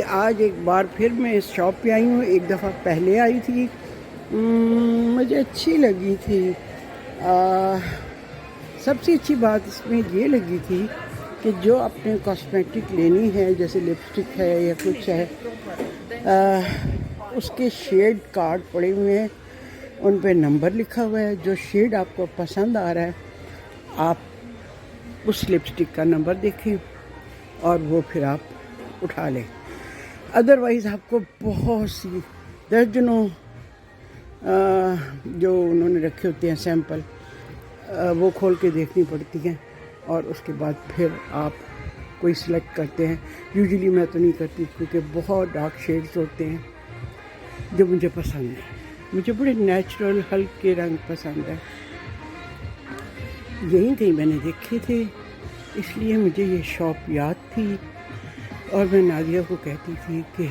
आज एक बार फिर मैं इस शॉप पे आई हूँ। एक दफ़ा पहले आई थी, मुझे अच्छी लगी थी। सबसे अच्छी बात इसमें ये लगी थी कि जो आपने कॉस्मेटिक लेनी है, जैसे लिपस्टिक है या कुछ है, उसके शेड कार्ड पड़े हुए हैं, उन पे नंबर लिखा हुआ है। जो शेड आपको पसंद आ रहा है, आप उस लिपस्टिक का नंबर देखें और वो फिर आप उठा लें। अदरवाइज़ आपको बहुत सी दर्जनों जो उन्होंने रखे होते हैं सैंपल, वो खोल के देखनी पड़ती हैं और उसके बाद फिर आप कोई सिलेक्ट करते हैं। यूजुअली मैं तो नहीं करती, क्योंकि बहुत डार्क शेड्स होते हैं जो मुझे पसंद है। मुझे बड़े नेचुरल हल्के रंग पसंद है। यहीं कहीं मैंने देखे थे, इसलिए मुझे ये शॉप याद थी और मैं नादिया को कहती थी कि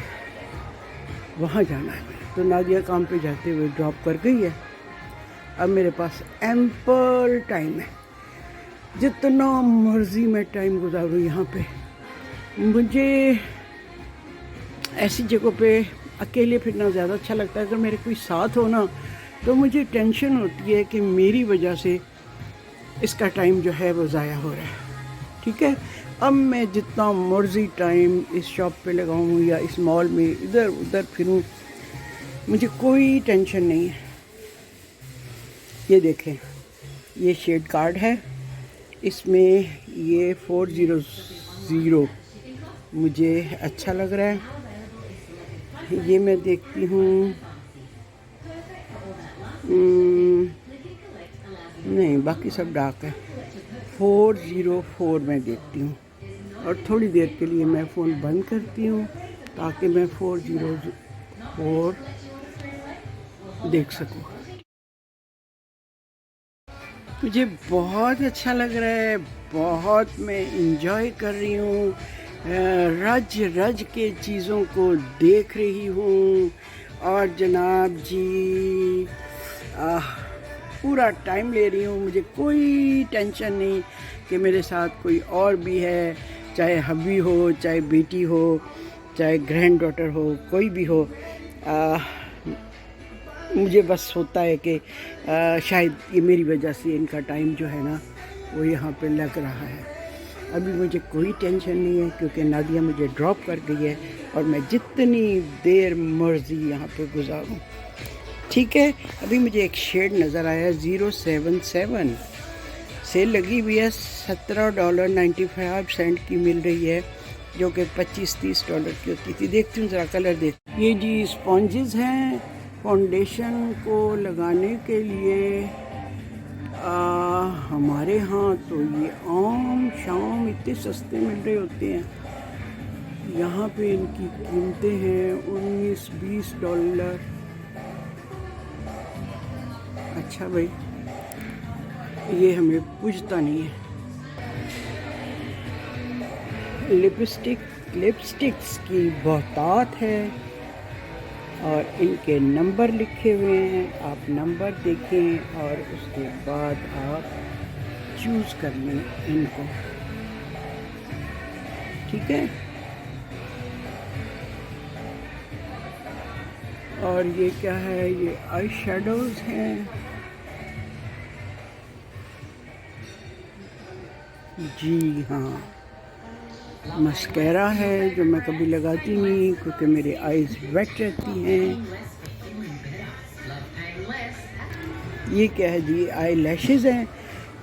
वहाँ जाना है। तो नादिया काम पे जाते हुए ड्रॉप कर गई है। अब मेरे पास एम्पल टाइम है, जितना मर्ज़ी मैं टाइम गुजारूँ यहाँ पे। मुझे ऐसी जगहों पे अकेले फिरना ज़्यादा अच्छा लगता है। अगर मेरे कोई साथ हो ना, तो मुझे टेंशन होती है कि मेरी वजह से इसका टाइम जो है वो ज़ाया हो रहा है। ठीक है, अब मैं जितना मर्ज़ी टाइम इस शॉप पे लगाऊँ या इस मॉल में इधर उधर फिरूँ, मुझे कोई टेंशन नहीं है। ये देखें, ये शेड कार्ड है, इसमें ये 400 मुझे अच्छा लग रहा है। ये मैं देखती हूँ, नहीं बाकी सब डार्क है। 404 मैं देखती हूँ और थोड़ी देर के लिए मैं फ़ोन बंद करती हूँ ताकि मैं 404 देख सकूँ। मुझे बहुत अच्छा लग रहा है, बहुत मैं इंजॉय कर रही हूँ, रज रज के चीज़ों को देख रही हूँ। और जनाब जी, पूरा टाइम ले रही हूँ। मुझे कोई टेंशन नहीं कि मेरे साथ कोई और भी है, चाहे हबी हो, चाहे बेटी हो, चाहे ग्रैंड डॉटर हो, कोई भी हो। मुझे बस होता है कि शायद ये मेरी वजह से इनका टाइम जो है ना वो यहाँ पे लग रहा है। अभी मुझे कोई टेंशन नहीं है, क्योंकि नादिया मुझे ड्रॉप कर गई है और मैं जितनी देर मर्ज़ी यहाँ पे गुजारूँ। ठीक है, अभी मुझे एक शेड नज़र आया 077, सेल लगी हुई है, $17.95 की मिल रही है, जो कि $25-30 की होती थी। देखती हूँ ज़रा कलर देख। ये जी स्पॉन्जेस हैं फाउंडेशन को लगाने के लिए। हमारे यहाँ तो ये आम शाम इतने सस्ते मिल रहे होते हैं। यहाँ पे इनकी कीमतें हैं $19-20। अच्छा भाई, ये हमें पूछता नहीं है। लिपस्टिक्स की बहुतात है और इनके नंबर लिखे हुए हैं। आप नंबर देखें और उसके बाद आप चूज़ कर लें इनको। ठीक है, और ये क्या है? ये आई शेडोज़ हैं जी। हाँ, मस्करा है जो मैं कभी लगाती नहीं, क्योंकि मेरी आईज़ वेट रहती हैं। ये क्या है जी? आई लैशेज़ हैं।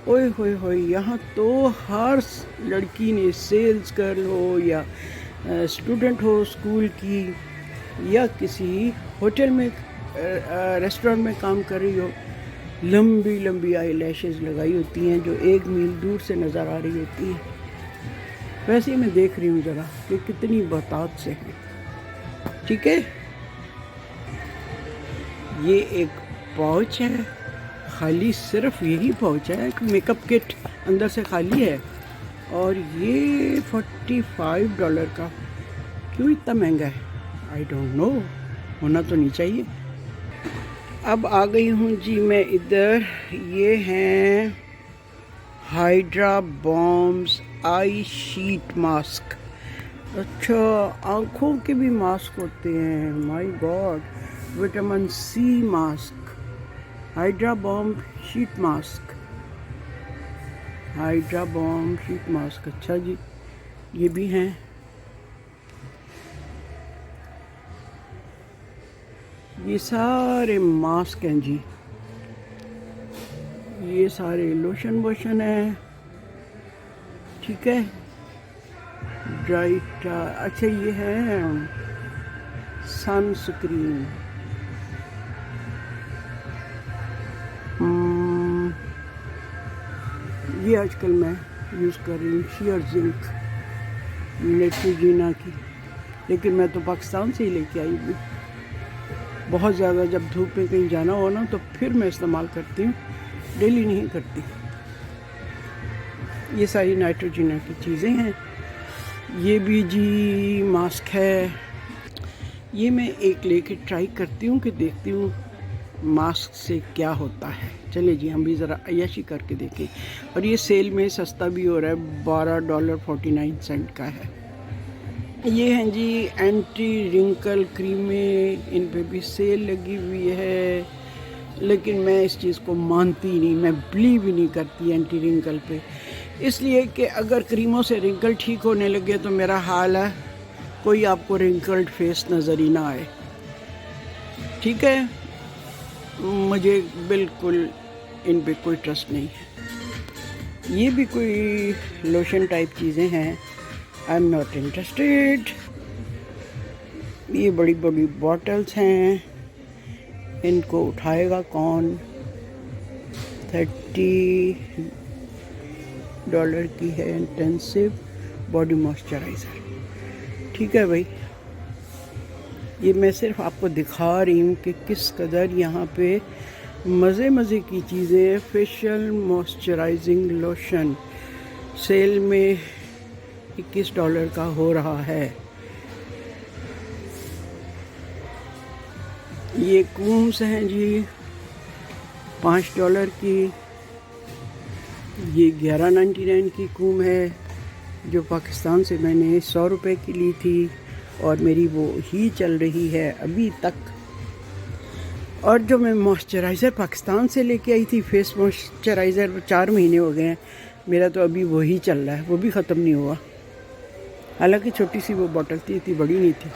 ओए होए होए, यहाँ तो हर लड़की ने, सेल्स गर्ल हो या स्टूडेंट हो स्कूल की, या किसी होटल में रेस्टोरेंट में काम कर रही हो, लंबी लंबी आई लैशेज़ लगाई होती हैं जो 1 मील दूर से नज़र आ रही होती हैं। वैसे ही मैं देख रही हूँ ज़रा कि कितनी बहुतात से हैं। ठीक है, ये एक पाउच है, खाली सिर्फ यही पाउच है कि मेकअप किट अंदर से खाली है, और ये $45 का। क्यों इतना महंगा है? आई डोंट नो, होना तो नहीं चाहिए। अब आ गई हूँ जी मैं इधर। ये हैं hydra bombs eye sheet mask. अच्छा, आँखों के भी मास्क होते हैं, my god. Vitamin C mask, hydra bomb sheet mask, hydra bomb sheet mask. अच्छा जी, ये भी हैं। ये सारे मास्क हैं जी, ये सारे लोशन वोशन है, ठीक है। ड्राई, अच्छा ये है सनस्क्रीन। ये आजकल मैं यूज़ कर रही हूँ शियर जिंक नेट्रोजीना की, लेकिन मैं तो पाकिस्तान से ही लेके आई हूँ। बहुत ज़्यादा जब धूप में कहीं जाना हो ना तो फिर मैं इस्तेमाल करती हूँ, डेली नहीं करती। ये सारी नाइट्रोजीना की चीज़ें हैं। ये भी जी मास्क है। ये मैं एक लेके ट्राई करती हूँ कि देखती हूँ मास्क से क्या होता है। चलिए जी, हम भी ज़रा अय्याशी करके देखें। और ये सेल में सस्ता भी हो रहा है, $12.49 का है। ये हैं जी एंटी रिंकल क्रीमें, इन पे भी सेल लगी हुई है, लेकिन मैं इस चीज़ को मानती नहीं, मैं बिलीव ही नहीं करती एंटी रिंकल पे। इसलिए कि अगर क्रीमों से रिंकल ठीक होने लगे तो मेरा हाल है कोई आपको रिंकल्ड फेस नज़र ही ना आए, ठीक है। मुझे बिल्कुल इन पे कोई ट्रस्ट नहीं है। ये भी कोई लोशन टाइप चीज़ें हैं, आई एम नॉट इंटरेस्टेड। ये बड़ी बड़ी बॉटल्स हैं, इनको उठाएगा कौन। $30 की है इंटेंसिव बॉडी मॉइस्चराइज़र, ठीक है भाई। ये मैं सिर्फ आपको दिखा रही हूँ कि किस कदर यहाँ पे मज़े मज़े की चीज़ें। फेशियल मॉइस्चराइजिंग लोशन सेल में $21 का हो रहा है। ये कूम्स हैं जी $5 की। ये $11.99 की कूम है, जो पाकिस्तान से मैंने ₹100 की ली थी और मेरी वो ही चल रही है अभी तक। और जो मैं मॉइस्चराइज़र पाकिस्तान से लेके आई थी, फेस मॉइस्चराइज़र, 4 महीने हो गए हैं मेरा, तो अभी वही चल रहा है, वो भी ख़त्म नहीं हुआ। हालांकि छोटी सी वो बॉटल थी, इतनी बड़ी नहीं थी।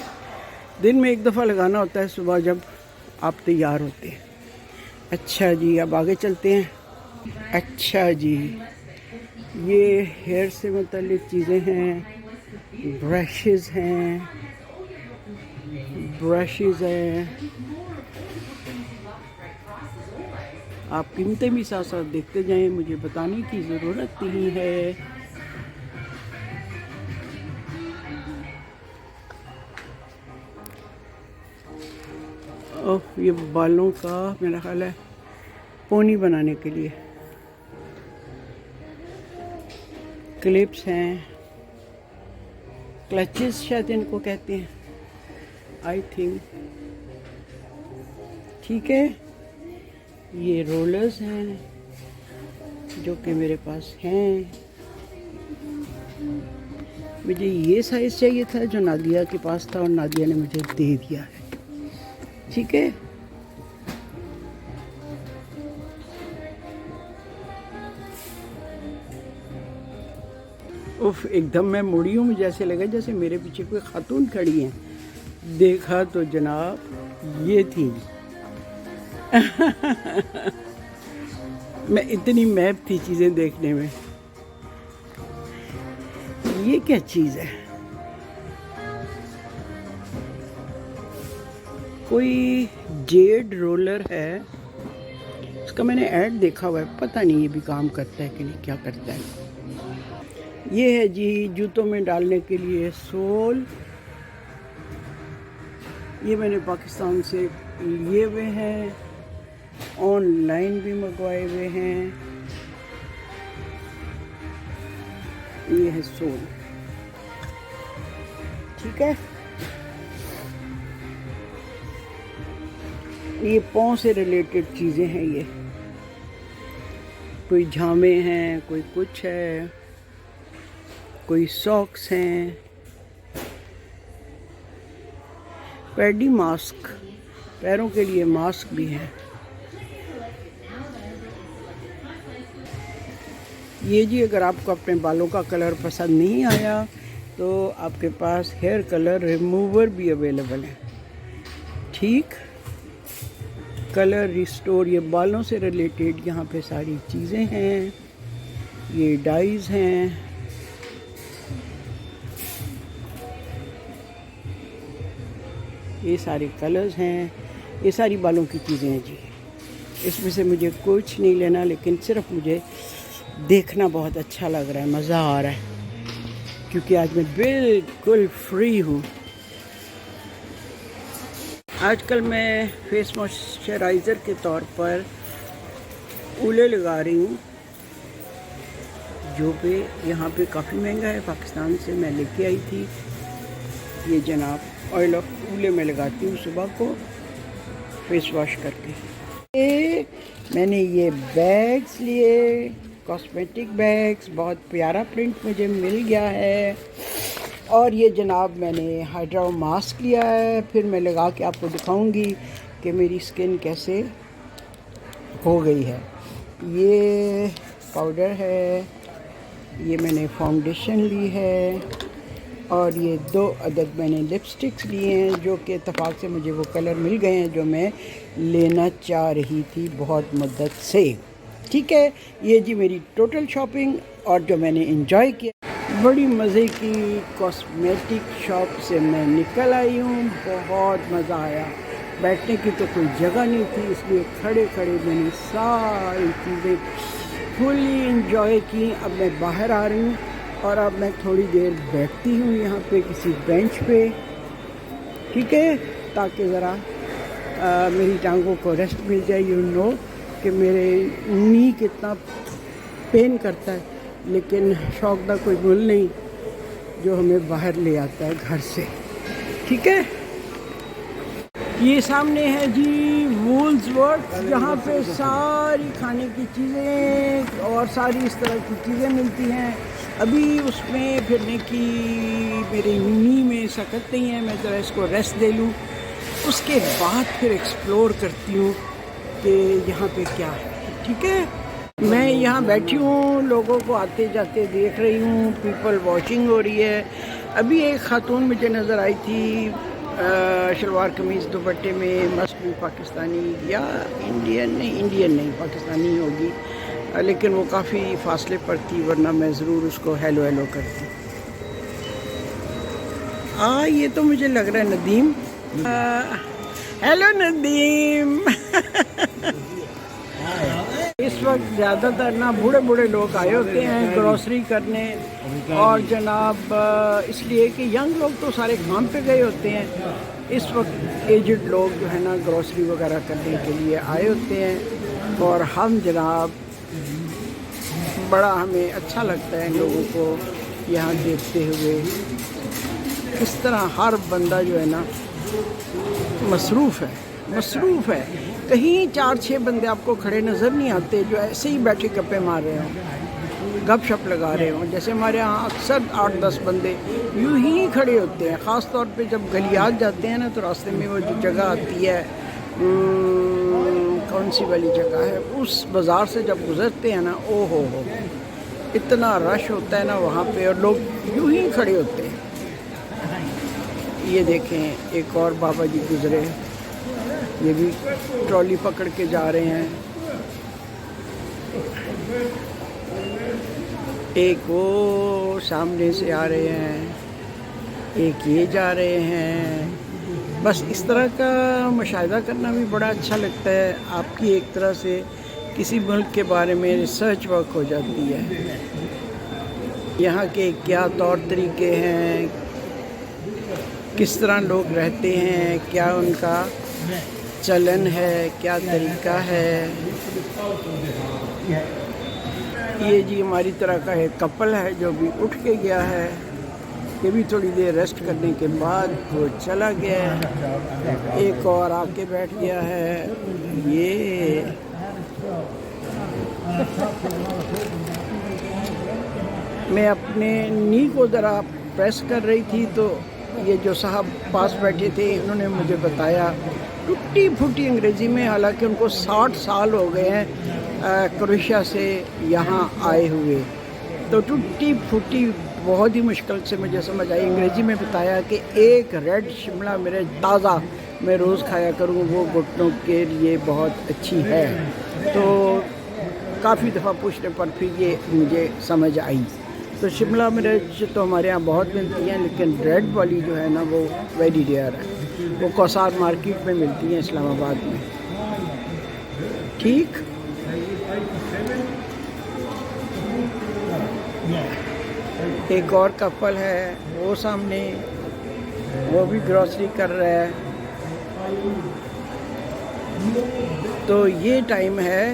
दिन में एक दफ़ा लगाना होता है, सुबह जब आप तैयार होते हैं। अच्छा जी, अब आगे चलते हैं। अच्छा जी, ये हेयर से मुतल्लिक़ चीज़ें हैं, ब्रशेज़ हैं, ब्रशेज़ हैं। आप कीमतें भी साथ साथ देखते जाएं, मुझे बताने की ज़रूरत नहीं है। ओह, ये बालों का मेरा ख्याल है पोनी बनाने के लिए क्लिप्स हैं, क्लचेस शायद इनको कहते हैं, आई थिंक, ठीक है। ये रोलर्स हैं जो कि मेरे पास हैं। मुझे ये साइज़ चाहिए था जो नादिया के पास था और नादिया ने मुझे दे दिया है, ठीक है। उफ, एकदम मैं मुड़ी हूँ, मुझे ऐसे लगा जैसे मेरे पीछे कोई खातून खड़ी है। देखा तो जनाब ये थी मैं इतनी मैप थी चीज़ें देखने में। ये क्या चीज़ है? कोई जेड रोलर है, इसका मैंने ऐड देखा हुआ है, पता नहीं ये भी काम करता है कि नहीं, क्या करता है। ये है जी जूतों में डालने के लिए सोल। ये मैंने पाकिस्तान से लिए हुए हैं, ऑनलाइन भी मंगवाए हुए हैं। ये है सोल, ठीक है। ये पाँव से रिलेटेड चीज़ें हैं, ये कोई झामे हैं, कोई कुछ है, कोई सॉक्स हैं, पैडी मास्क, पैरों के लिए मास्क भी है। ये जी, अगर आपको अपने बालों का कलर पसंद नहीं आया तो आपके पास हेयर कलर रिमूवर भी अवेलेबल है। ठीक, कलर रिस्टोर, ये बालों से रिलेटेड यहाँ पे सारी चीज़ें हैं। ये डाइज हैं, ये सारे कलर्स हैं, ये सारी बालों की चीज़ें हैं जी। इसमें से मुझे कुछ नहीं लेना, लेकिन सिर्फ मुझे देखना बहुत अच्छा लग रहा है, मज़ा आ रहा है, क्योंकि आज मैं बिल्कुल फ्री हूँ। आजकल मैं फेस मॉइस्चराइज़र के तौर पर ऊले लगा रही हूँ, जो पे यहाँ पे काफ़ी महंगा है, पाकिस्तान से मैं लेके आई थी। ये जनाब ऑयल ऑफ ऊले में लगाती हूँ सुबह को फेस वॉश करके। मैंने ये बैग्स लिए, कॉस्मेटिक बैग्स, बहुत प्यारा प्रिंट मुझे मिल गया है। और ये जनाब मैंने हाइड्रा मास्क लिया है, फिर मैं लगा के आपको दिखाऊंगी कि मेरी स्किन कैसे हो गई है। ये पाउडर है, ये मैंने फाउंडेशन ली है, और ये 2 अदद मैंने लिपस्टिक्स लिए हैं, जो कि इत्तेफाक से मुझे वो कलर मिल गए हैं जो मैं लेना चाह रही थी बहुत मुद्दत से। ठीक है, ये जी मेरी टोटल शॉपिंग और जो मैंने एंजॉय किया। बड़ी मज़े की कॉस्मेटिक शॉप से मैं निकल आई हूँ, बहुत मज़ा आया। बैठने की तो कोई जगह नहीं थी, इसलिए खड़े खड़े मैंने सारी चीज़ें फुली एंजॉय की। अब मैं बाहर आ रही हूँ और अब मैं थोड़ी देर बैठती हूँ यहाँ पे किसी बेंच पे, ठीक है, ताकि ज़रा मेरी टांगों को रेस्ट मिल जाए। यू नो कि मेरे नी कितना पेन करता है, लेकिन शौक का कोई मुल नहीं जो हमें बाहर ले आता है घर से। ठीक है, ये सामने है जी वूल्सवर्थ, जहाँ पे सारी खाने की चीज़ें और सारी इस तरह की चीज़ें मिलती हैं। अभी उसमें फिरने की मेरे नी में सकत नहीं है, मैं ज़रा इसको रेस्ट दे लूँ, उसके बाद फिर एक्सप्लोर करती हूँ कि यहाँ पे क्या है। ठीक है, मैं यहाँ बैठी हूँ, लोगों को आते जाते देख रही हूँ, पीपल वॉचिंग हो रही है। अभी एक खातून मुझे नज़र आई थी शलवार कमीज़ दुपट्टे में, मस्ट भी पाकिस्तानी या इंडियन नहीं पाकिस्तानी होगी, लेकिन वो काफ़ी फासले पर थी, वरना मैं ज़रूर उसको हेलो हेलो करती। ये तो मुझे लग रहा है नदीम। हेलो नदीम। इस वक्त ज़्यादातर ना बूढ़े बूढ़े लोग आए होते हैं ग्रॉसरी करने, और जनाब इसलिए कि यंग लोग तो सारे काम पे गए होते हैं। इस वक्त एजड लोग जो है ना ग्रॉसरी वगैरह करने के लिए आए होते हैं, और हम जनाब बड़ा हमें अच्छा लगता है इन लोगों को यहाँ देखते हुए। इस तरह हर बंदा जो है ना मसरूफ़ है। कहीं 4-6 बंदे आपको खड़े नज़र नहीं आते जो ऐसे ही बैठे गप्पे मार रहे हों, गपशप लगा रहे हों। जैसे हमारे यहाँ अक्सर 8-10 बंदे यूं ही खड़े होते हैं, ख़ास तौर पे जब गलियात जाते हैं ना, तो रास्ते में वो जो जगह आती है, कौन सी वाली जगह है, उस बाज़ार से जब गुज़रते हैं ना, ओ हो इतना रश होता है ना वहाँ पे, और लोग यूं ही खड़े होते हैं। ये देखें, एक और बाबा जी गुज़रे, ये भी ट्रॉली पकड़ के जा रहे हैं। एक वो सामने से आ रहे हैं, एक ये जा रहे हैं। बस इस तरह का मुशाहिदा करना भी बड़ा अच्छा लगता है। आपकी एक तरह से किसी मुल्क के बारे में रिसर्च वर्क हो जाती है, यहाँ के क्या तौर तरीके हैं, किस तरह लोग रहते हैं, क्या उनका चलन है, क्या तरीका है। ये जी हमारी तरह का एक कपल है जो भी उठ के गया है, ये भी थोड़ी देर रेस्ट करने के बाद वो चला गया है। एक और आके बैठ गया है। ये मैं अपने नी को ज़रा प्रेस कर रही थी तो ये जो साहब पास बैठे थे इन्होंने मुझे बताया टूटी फूटी अंग्रेज़ी में, हालांकि उनको 60 साल हो गए हैं क्रोएशिया से यहाँ आए हुए, तो टूटी फूटी बहुत ही मुश्किल से मुझे समझ आई। अंग्रेज़ी में बताया कि एक रेड शिमला मिर्च ताज़ा मैं रोज़ खाया करूँ, वो घुटनों के लिए बहुत अच्छी है। तो काफ़ी दफ़ा पूछने पर फिर ये मुझे समझ आई। तो शिमला मिर्च तो हमारे यहाँ बहुत मिलती हैं, लेकिन रेड वाली जो है ना वो वेरी रेयर है। वो कौसार मार्केट में मिलती हैं इस्लामाबाद में। ठीक, एक और कपल है वो सामने, वो भी ग्रॉसरी कर रहा है। तो ये टाइम है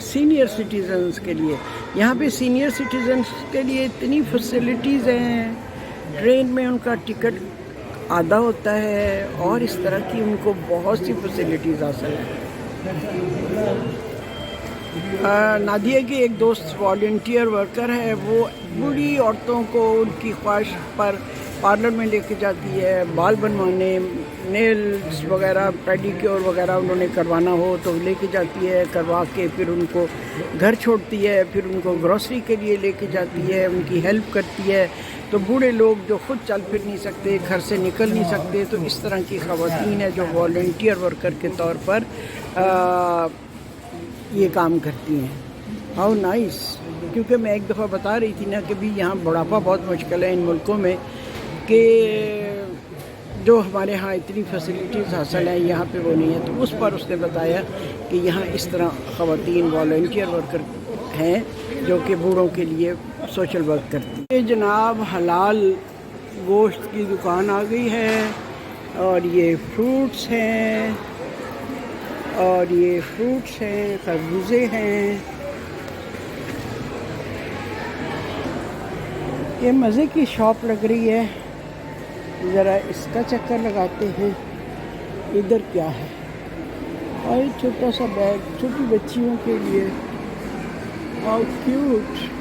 सीनियर सिटीजन्स के लिए। यहाँ पे सीनियर सिटीजन्स के लिए इतनी फैसिलिटीज़ हैं, ट्रेन में उनका टिकट आधा होता है और इस तरह की उनको बहुत सी फैसिलिटीज़ हासिल हैं। नादिया की एक दोस्त वॉलंटियर वर्कर है, वो बूढ़ी औरतों को उनकी ख्वाहिश पर पार्लर में लेके जाती है, बाल बनवाने, नेल्स वगैरह, पेडिक्योर वगैरह उन्होंने करवाना हो तो लेके जाती है, करवा के फिर उनको घर छोड़ती है, फिर उनको ग्रॉसरी के लिए लेके जाती है, उनकी हेल्प करती है। तो बूढ़े लोग जो ख़ुद चल फिर नहीं सकते, घर से निकल नहीं सकते, तो इस तरह की ख़वातीन है जो वॉलंटियर वर्कर के तौर पर ये काम करती हैं। How nice. क्योंकि मैं एक दफ़ा बता रही थी ना कि भी यहाँ बुढ़ापा बहुत मुश्किल है इन मुल्कों में, कि जो हमारे यहाँ इतनी फैसिलिटीज़ हासिल हैं यहाँ पे वो नहीं है। तो उस पर उसने बताया कि यहाँ इस तरह ख़वातीन वॉलंटियर वर्कर हैं जो कि बूढ़ों के लिए सोशल वर्क करती हैं। ये जनाब हलाल गोश्त की दुकान आ गई है, और ये फ्रूट्स हैं, खरबूजे हैं। ये मज़े की शॉप लग रही है, ज़रा इसका चक्कर लगाते हैं। इधर क्या है? और छोटा सा बैग छोटी बच्चियों के लिए, हाउ क्यूट।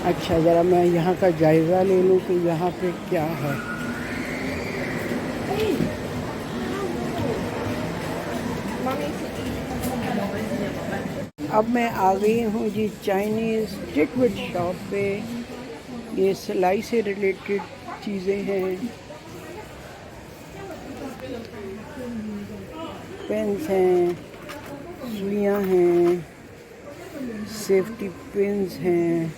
अच्छा, ज़रा मैं यहाँ का जायज़ा ले लूँ कि यहाँ पे क्या है। अब मैं आ गई हूँ जी चाइनीज़ टिकविट शॉप पे। ये सिलाई से रिलेटेड चीज़ें हैं, पेन्स हैं, सुइयाँ हैं, सेफ्टी पिन्स हैं,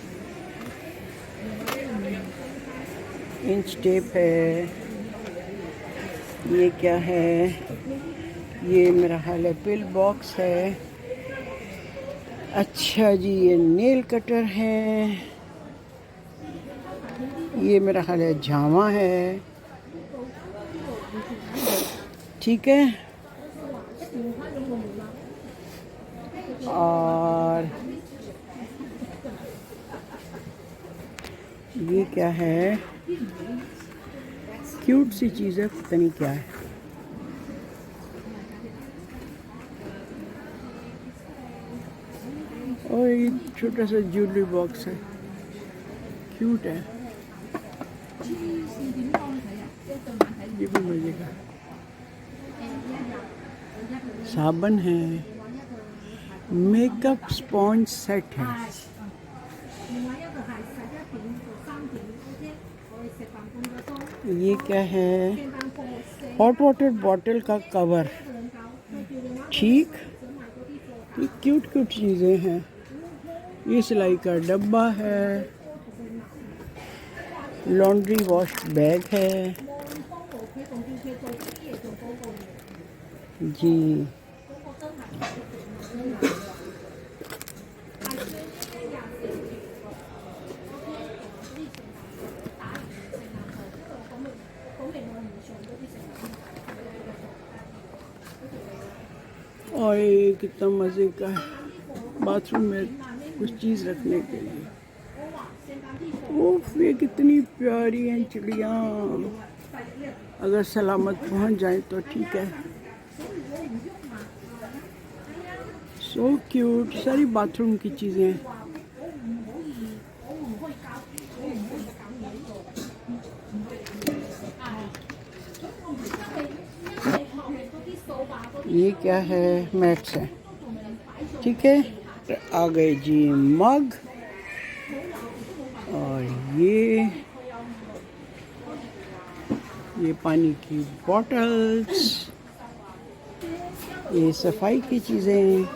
इंच टेप है। ये क्या है? ये मेरा ख्याल है पिल बॉक्स है। अच्छा जी, ये नेल कटर है। ये मेरा ख्याल है जामा है। ठीक है, और ये क्या है? क्यूट सी चीज़ है, पता नहीं क्या है। और ये छोटा सा ज्वेलरी बॉक्स है, क्यूट है, ये भी मजे का। साबन है, मेकअप स्पॉन्ज सेट है। ये क्या है? हॉट वाटर बॉटल का कवर। ठीक, ये क्यूट क्यूट चीज़ें हैं। ये सिलाई का डब्बा है, लॉन्ड्री वॉश बैग है जी। और ये कितना मज़े का है, बाथरूम में कुछ चीज़ रखने के लिए। ओफ, ये कितनी प्यारी हैं चिड़िया। अगर सलामत पहुंच जाए तो ठीक है। सो क्यूट, सारी बाथरूम की चीज़ें। ये क्या है? मैट्स है, ठीक है। तो आ गए जी मग, और ये पानी की बॉटल्स, ये सफाई की चीज़ें,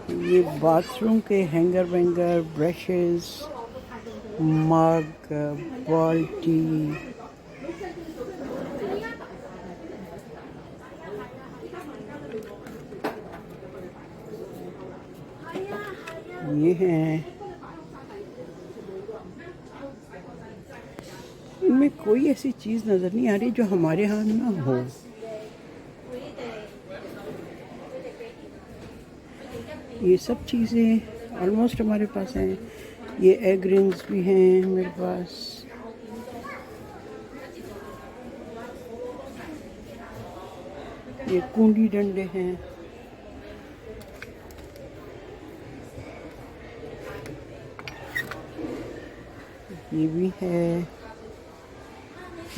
ये बाथरूम के हैंगर वैंगर, ब्रशेस, मग, बाल्टी, ये हैं। इनमें कोई ऐसी चीज़ नज़र नहीं आ रही जो हमारे यहाँ ना हो। ये सब चीज़ें ऑलमोस्ट हमारे पास हैं। ये एग रिंग्स भी हैं मेरे पास। ये कूंडी डंडे हैं। ये भी है।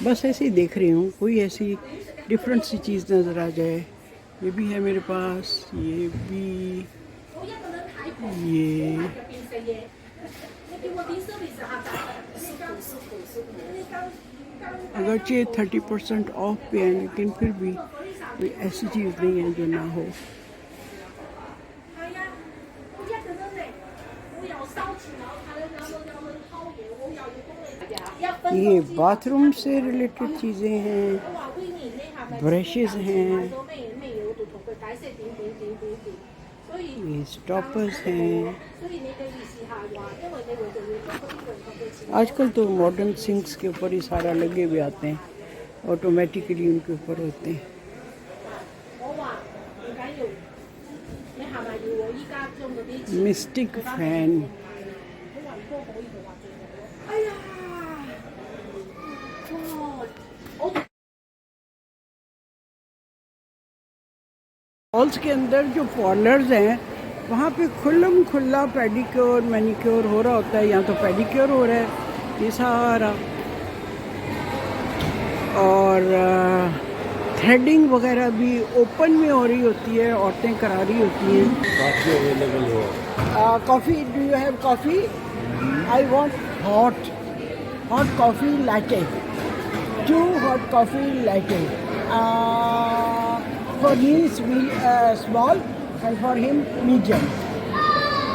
बस ऐसे ही देख रही हूँ, कोई ऐसी डिफरेंट सी चीज़ नज़र आ जाए। ये भी है मेरे पास, ये भी, ये अगरचे 30% ऑफ पे है, लेकिन फिर भी कोई ऐसी चीज़ नहीं है जो ना हो। ये बाथरूम से रिलेटेड चीज़ें हैं, ब्रशेस हैं, ये स्टॉपर्स हैं। आजकल तो मॉडर्न सिंक्स के ऊपर ही सारा लगे हुए आते हैं, ऑटोमेटिकली उनके ऊपर होते हैं। मिस्टिक फैन, मॉल्स के अंदर जो पार्लर्स हैं वहाँ पे खुल्लम खुल्ला पेडिक्योर मैनिक्योर हो रहा होता है। यहाँ तो पेडिक्योर हो रहा है ये सारा, और थ्रेडिंग वगैरह भी ओपन में हो रही होती है, औरतें करा रही होती हैं। कॉफ़ी अवेलेबल है। Coffee, do you have coffee? I want hot coffee latte, 2 hot coffee latte. For me small, and for him medium.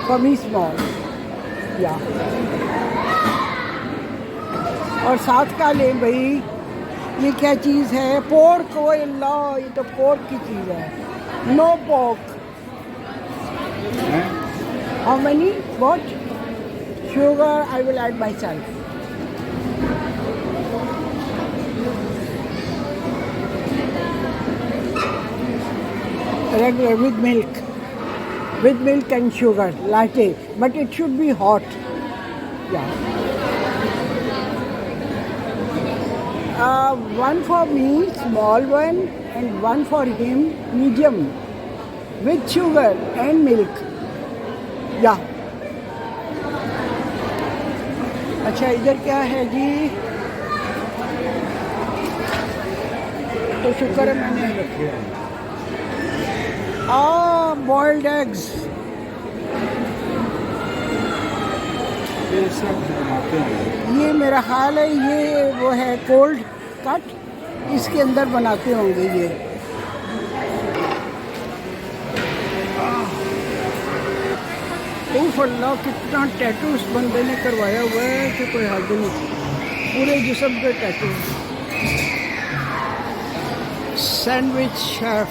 For me small, yeah. और साथ का ले भाई, ये क्या चीज़ है? पोर्क। ओ अल्लाह, ये तो पोर्क की चीज़ है। No pork. How many? What? Sugar I will add myself. Regular with milk and sugar latte, but it should be hot. Yeah. One for me, small one, and one for him, medium, with sugar and milk. Yeah. अच्छा, इधर क्या है जी? तो शुक्र है मैंने रखे हैं। बॉइल्ड एग्स, ये मेरा ख्याल है ये वो है कोल्ड कट, इसके अंदर बनाते होंगे ये। ओह अल्लाह, कितना टैटू उस बंदे ने करवाया हुआ है कि कोई हद नहीं, पूरे जिस्म पे टैटू। सैंडविच शेफ,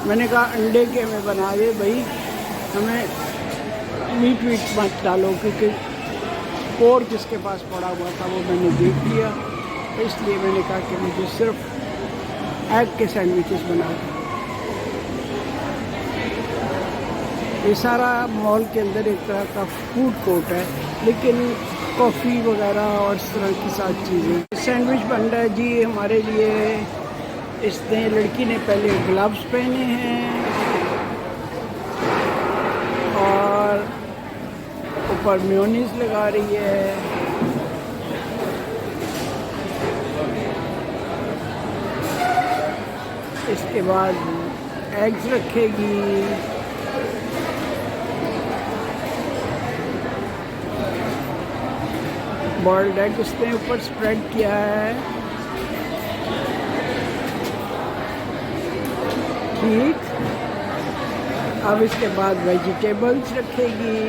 मैंने कहा अंडे के में बना दे भाई, हमें मीट मत डालो, क्योंकि पोर्क जिसके पास पड़ा हुआ था वो मैंने देख लिया, तो इसलिए मैंने कहा कि मुझे सिर्फ एग के सैंडविचेस बना दो। ये सारा मॉल के अंदर एक तरह का फूड कोर्ट है। लेकिन कॉफ़ी वगैरह और इस तरह की सारी चीज़ें। सैंडविच बन रहा है जी हमारे लिए। इसने लड़की ने पहले ग्लव्स पहने हैं और ऊपर मेयोनीज लगा रही है। इसके बाद एग्स रखेगी। बॉइल्ड एग उसने ऊपर स्प्रेड किया है। ठीक, अब इसके बाद वेजिटेबल्स रखेगी।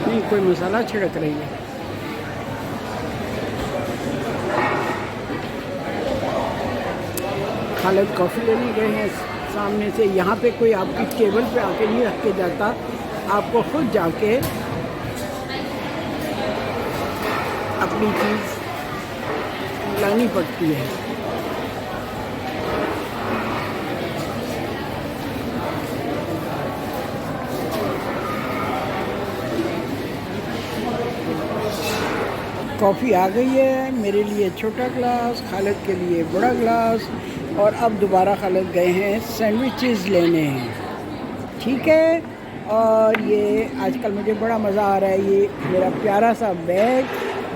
नहीं, कोई मसाला छिड़क रही है। खालिद कॉफ़ी लेने गए हैं सामने से। यहाँ पे कोई आपकी टेबल पे आके नहीं रख के जाता, आपको खुद जाके अपनी चीज़ लानी पड़ती है। कॉफ़ी आ गई है। मेरे लिए छोटा ग्लास, खालिद के लिए बड़ा ग्लास। और अब दोबारा खालिद गए हैं सैंडविचेस लेने हैं। ठीक है, और ये आजकल मुझे बड़ा मज़ा आ रहा है। ये मेरा प्यारा सा बैग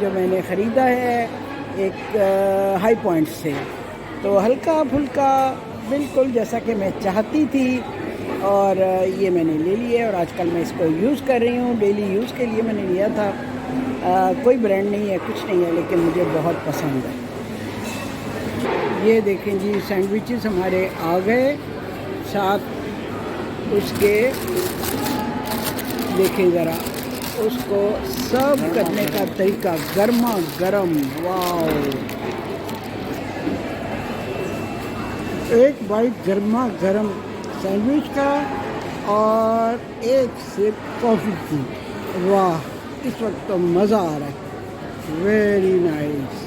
जो मैंने ख़रीदा है एक हाई पॉइंट से, तो हल्का फुल्का बिल्कुल जैसा कि मैं चाहती थी। और ये मैंने ले लिया और आजकल मैं इसको यूज़ कर रही हूँ। डेली यूज़ के लिए मैंने लिया था। कोई ब्रांड नहीं है, कुछ नहीं है, लेकिन मुझे बहुत पसंद है। ये देखें जी, सैंडविचेस हमारे आ गए। साथ उसके देखें ज़रा उसको सर्व करने का तरीका, गर्मा गर्म। वाह, एक बाइट गर्मा गर्म सैंडविच का और एक सिप कॉफ़ी की। वाह, इस वक्त तो मज़ा आ रहा है। Very nice.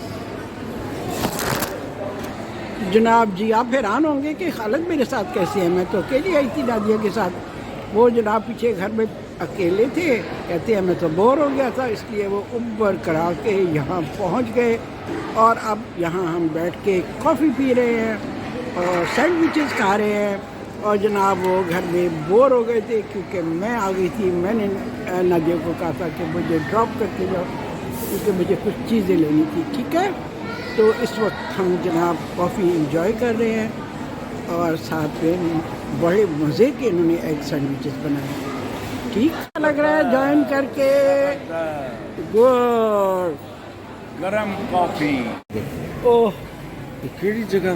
जनाब जी, आप हैरान होंगे कि खालिद मेरे साथ कैसे है। मैं तो अकेली आई थी नादिया के साथ। वो जनाब पीछे घर में अकेले थे। कहते हैं मैं तो बोर हो गया था, इसलिए वो उबर करा के यहाँ पहुँच गए। और अब यहाँ हम बैठ के कॉफ़ी पी रहे हैं और सैंडविचेस खा रहे हैं। और जनाब वो घर में बोर हो गए थे क्योंकि मैं आ गई थी। मैंने नादिया को कहा था कि मुझे ड्रॉप करके जाओ क्योंकि मुझे कुछ चीज़ें लेनी थी। ठीक है, तो इस वक्त हम जनाब कॉफ़ी इंजॉय कर रहे हैं और साथ में बड़े मज़े के इन्होंने एग सैंडविचेस बनाए। ठीक लग रहा है ज्वाइन करके। गुड गरम कॉफी। ओह, केड़ी जगह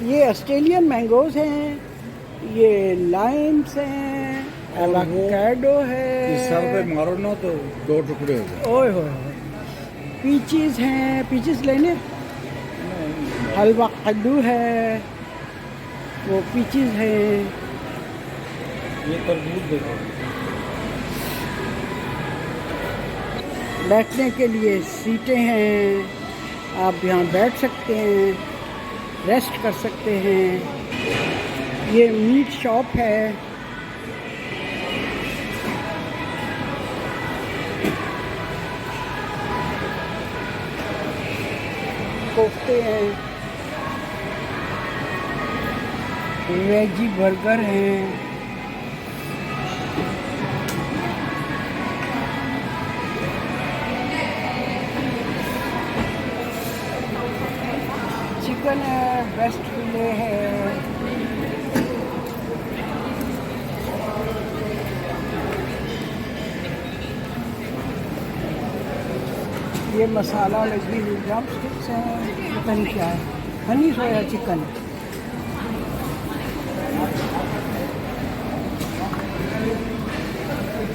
ये ऑस्ट्रेलियन मैंगोज हैं, ये लाइम्स हैं, एवोकाडो है। सर पे मारो ना तो 2 टुकड़े हो जाए। ओए होए, पीचीज़ हैं। पीचीज़ लेने? हलवा कद्दू है, वो पीचीज़ हैं। ये तरबूज देखो। बैठने के लिए सीटें हैं, आप यहाँ बैठ सकते हैं, रेस्ट कर सकते हैं। ये मीट शॉप है। कोफ्ते हैं, वेजी बर्गर हैं। चिकन है, बेस्ट फिले है। ये मसाला लगी हुई ड्रम स्टिक्स हैं। पता नहीं क्या है, Honey soya chicken.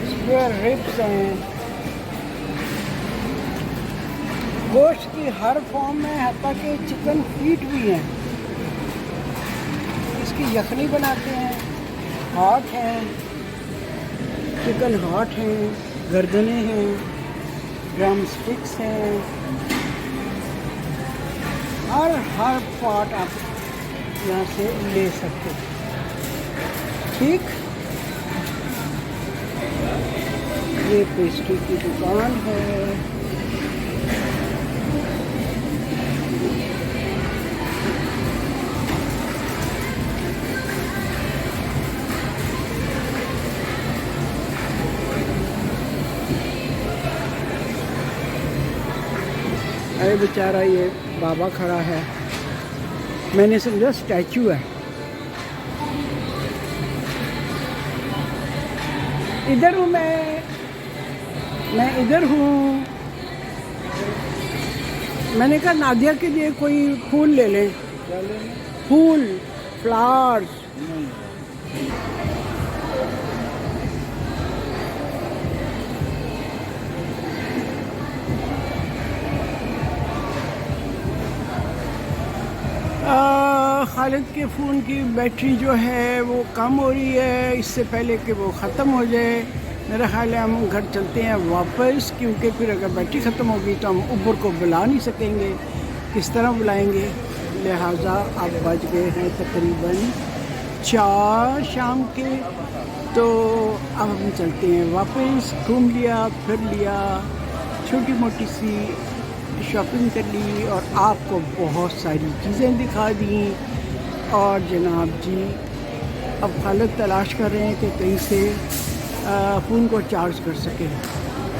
Square ribs हैं। गोश्त की हर फॉर्म में, हत्ता कि चिकन फीट भी हैं। इसकी यखनी बनाते हैं, हॉट हैं, चिकन हॉट हैं, गर्दनें हैं, ड्रम स्टिक्स हैं। और हर पार्ट आप यहाँ से ले सकते हैं। ठीक। ये पेस्ट्री की दुकान है। अरे बेचारा ये बाबा खड़ा है, मैंने समझा स्टैचू है। इधर हूँ मैं इधर हूँ। मैंने कहा नादिया के लिए कोई फूल ले लें। क्या लेना? फूल, फ्लावर्स। नहीं। खालिद के फ़ोन की बैटरी जो है वो कम हो रही है, इससे पहले कि वो ख़त्म हो जाए मेरा ख्याल है हम घर चलते हैं वापस, क्योंकि फिर अगर बैटरी ख़त्म होगी तो हम ऊबर को बुला नहीं सकेंगे, किस तरह बुलाएंगे। लिहाजा अब बज गए हैं तकरीबन 4 शाम के, तो अब हम चलते हैं वापस। घूम लिया, फिर लिया, छोटी मोटी सी शॉपिंग कर ली और आपको बहुत सारी चीज़ें दिखा दी। और जनाब जी अब खालिद तलाश कर रहे हैं कि कहीं से फ़ोन को चार्ज कर सके।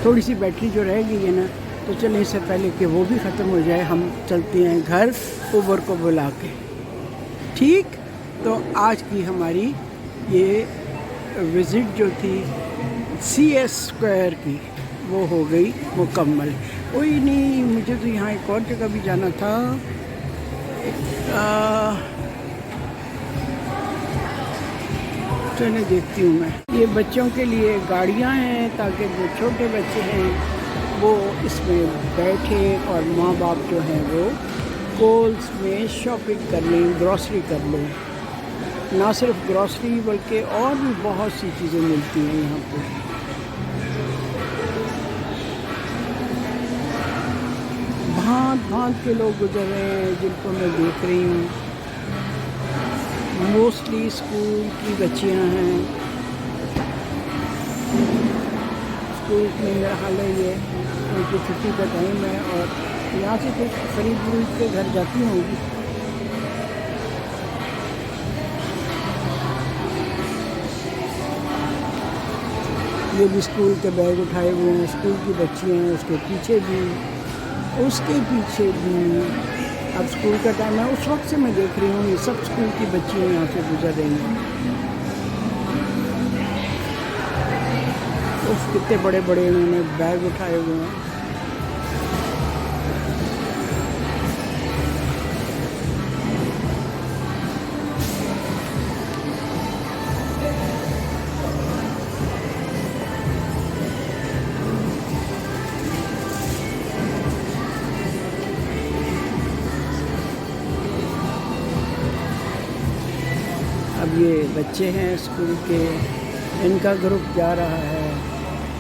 थोड़ी सी बैटरी जो रह गई है ना, तो चलें इससे पहले कि वो भी ख़त्म हो जाए हम चलते हैं घर ऊबर को बुला के। ठीक, तो आज की हमारी ये विज़िट जो थी CS स्क्वायर की वो हो गई मुकम्मल। कोई नहीं, मुझे तो यहाँ एक और जगह भी जाना था। चलिए देखती हूँ मैं। ये बच्चों के लिए गाड़ियाँ हैं ताकि जो छोटे बच्चे हैं वो इसमें बैठे और माँ बाप जो हैं वो कोल्स में शॉपिंग कर लें, ग्रॉसरी कर लें। ना सिर्फ ग्रॉसरी बल्कि और भी बहुत सी चीज़ें मिलती हैं यहाँ पे। भांत भांत के लोग गुजर रहे हैं जिनको मैं देख रही हूँ। मोस्टली स्कूल की बच्चियाँ हैं। स्कूल में मेरा हाल है ये उनकी छुट्टी का टाइम है और यहाँ से कुछ खरीद खरीद के घर जाती होंगी। ये भी स्कूल के बैग उठाए हुए हैं, स्कूल की बच्चियाँ हैं, उसके पीछे भी। अब स्कूल का टाइम है, उस वक्त से मैं देख रही हूँ ये सब स्कूल की बच्चियाँ यहाँ से गुजर रही हैं। उस कितने बड़े बड़े उन्होंने बैग उठाए हुए हैं। अब ये बच्चे हैं स्कूल के, इनका ग्रुप जा रहा है।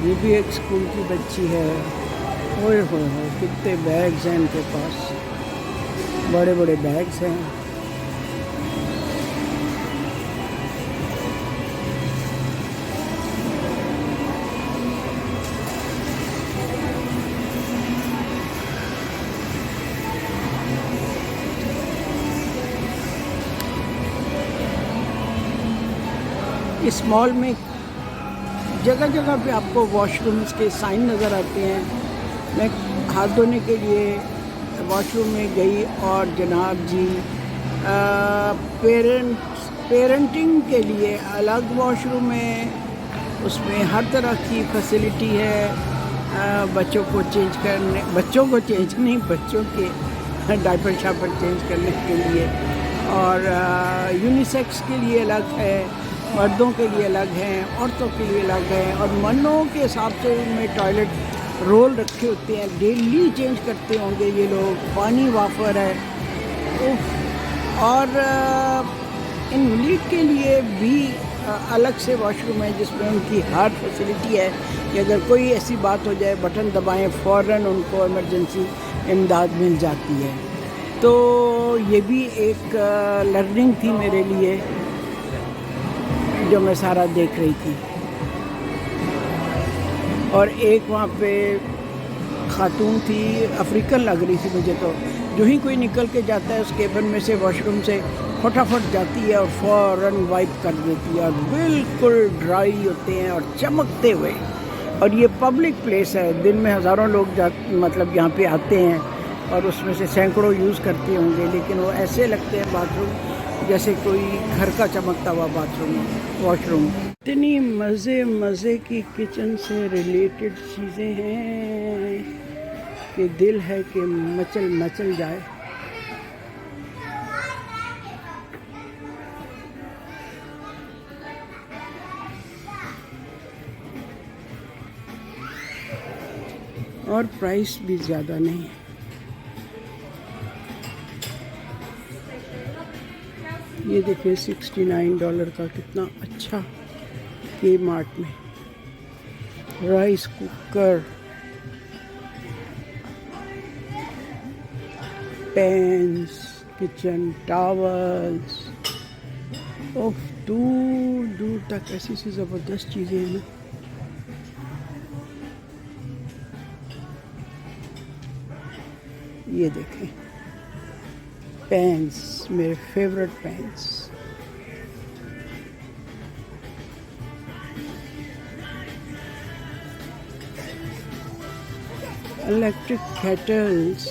ये भी एक स्कूल की बच्ची है। ओए होए कितने बैग्स हैं इनके पास, बड़े बड़े बैग्स हैं। इस मॉल में जगह जगह पे आपको वॉशरूम्स के साइन नज़र आते हैं। मैं हाथ धोने के लिए वॉशरूम में गई और जनाब जी पेरेंटिंग के लिए अलग वॉशरूम है, उसमें हर तरह की फैसिलिटी है। बच्चों को चेंज बच्चों के डायपर शापर चेंज करने के लिए, और यूनिसेक्स के लिए अलग है, मर्दों के लिए अलग हैं, औरतों के लिए अलग हैं, और मर्दों के हिसाब से उनमें टॉयलेट रोल रखे होते हैं, डेली चेंज करते होंगे ये लोग। पानी वाफर है। और इनवैलिड के लिए भी अलग से वॉशरूम है जिसमें उनकी हर फैसिलिटी है कि अगर कोई ऐसी बात हो जाए बटन दबाएं, फ़ौरन उनको इमरजेंसी इमदाद मिल जाती है। तो ये भी एक लर्निंग थी मेरे लिए जो मैं सारा देख रही थी। और एक वहाँ पे खातून थी, अफ्रीकन लग रही थी मुझे, तो जो ही कोई निकल के जाता है उस केबिन में से, वॉशरूम से, फटाफट जाती है और फ़ौरन वाइप कर देती है और बिल्कुल ड्राई होते हैं और चमकते हुए। और ये पब्लिक प्लेस है, दिन में हज़ारों लोग मतलब यहाँ पे आते हैं और उसमें से सैकड़ों यूज़ करते होंगे, लेकिन वो ऐसे लगते हैं बाथरूम जैसे कोई घर का चमकता हुआ वॉशरूम। इतनी मज़े की किचन से रिलेटेड चीज़ें हैं कि दिल है कि मचल जाए। और प्राइस भी ज़्यादा नहीं है। ये देखिए $69 का कितना अच्छा के मार्ट में rice cooker, pans, kitchen towels, oh दूर दूर तक ऐसी सी ज़बरदस्त चीज़ें हैं ना। ये देखें पैन्स, मेरे favourite pans. Electric kettles,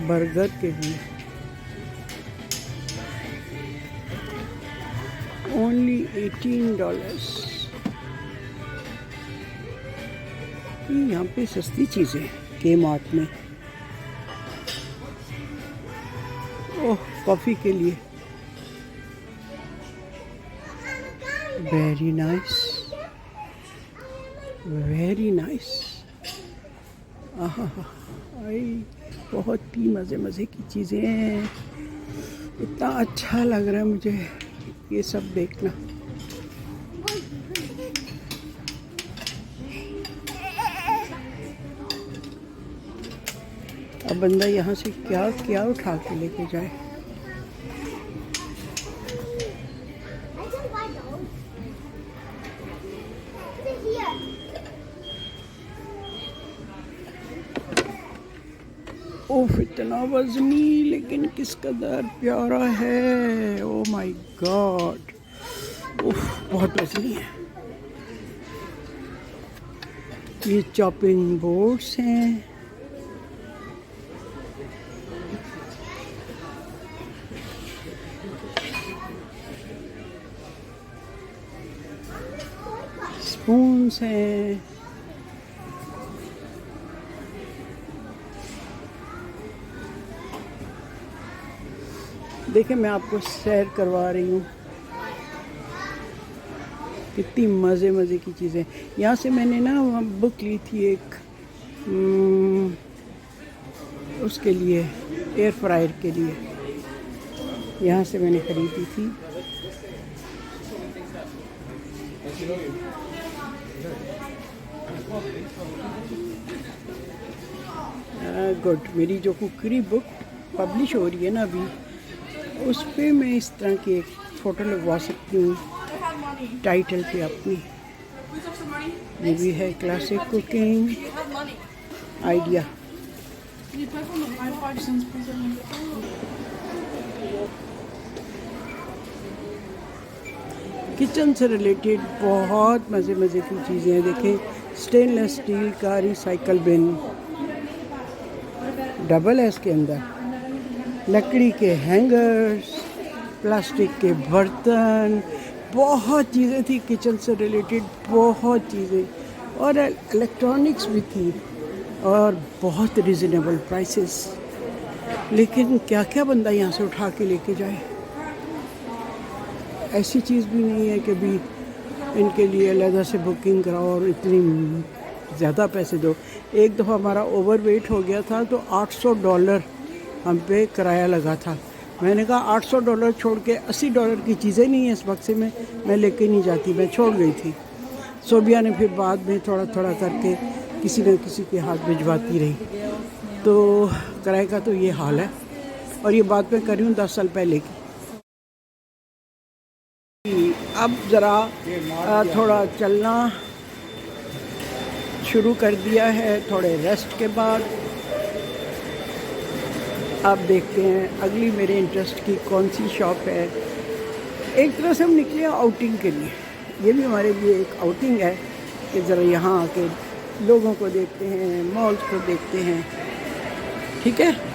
burger के लिए ओनली $18। यहाँ पे सस्ती चीज़ें के मार्ट में। ओह कॉफ़ी के लिए वेरी नाइस, वेरी नाइस। बहुत ही मज़े की चीज़ें हैं। इतना अच्छा लग रहा है मुझे ये सब देखना। अब बंदा यहाँ से क्या क्या उठा के लेके जाए। ओह इतना वजनी, लेकिन किस कदर प्यारा है। ओह माय गॉड, ओह बहुत वजनी है। ये चॉपिंग बोर्ड्स हैं, स्पून्स हैं, देखिए मैं आपको सैर करवा रही हूँ। कितनी मज़े की चीज़ें। यहाँ से मैंने ना बुक ली थी एक उसके लिए, एयर फ्रायर के लिए, यहाँ से मैंने ख़रीदी थी। गुड। मेरी जो कुकरी बुक पब्लिश हो रही है ना अभी, उस पे मैं इस तरह की एक फ़ोटो लगवा सकती हूँ टाइटल पे अपनी। ये भी है क्लासिक कुकिंग आइडिया। किचन से रिलेटेड बहुत मज़े की चीज़ें हैं। देखें स्टेनलेस स्टील का रिसाइकल बिन, डबल है इसके अंदर, लकड़ी के हैंगर्स, प्लास्टिक के बर्तन, बहुत चीज़ें थी किचन से रिलेटेड, बहुत चीज़ें, और इलेक्ट्रॉनिक्स भी थी और बहुत रिजनेबल प्राइसेस। लेकिन क्या क्या बंदा यहाँ से उठा के लेके जाए। ऐसी चीज़ भी नहीं है कि भी इनके लिए अलग से बुकिंग कराओ और इतनी ज़्यादा पैसे दो। एक दफ़ा हमारा ओवरवेट हो गया था तो $800 हम पे किराया लगा था। मैंने कहा $800 छोड़ के $80 की चीज़ें नहीं है इस बक्से में, मैं लेके नहीं जाती, मैं छोड़ गई थी। सोबिया ने फिर बाद में थोड़ा करके किसी न किसी के हाथ भिजवाती रही। तो किराए का तो ये हाल है। और ये बात मैं कर रही हूँ 10 साल पहले की। अब ज़रा थोड़ा चलना शुरू कर दिया है थोड़े रेस्ट के बाद। आप देखते हैं अगली मेरे इंटरेस्ट की कौन सी शॉप है। एक तरह से हम निकले आउटिंग के लिए, ये भी हमारे लिए एक आउटिंग है कि ज़रा यहाँ आके लोगों को देखते हैं, मॉल्स को देखते हैं। ठीक है।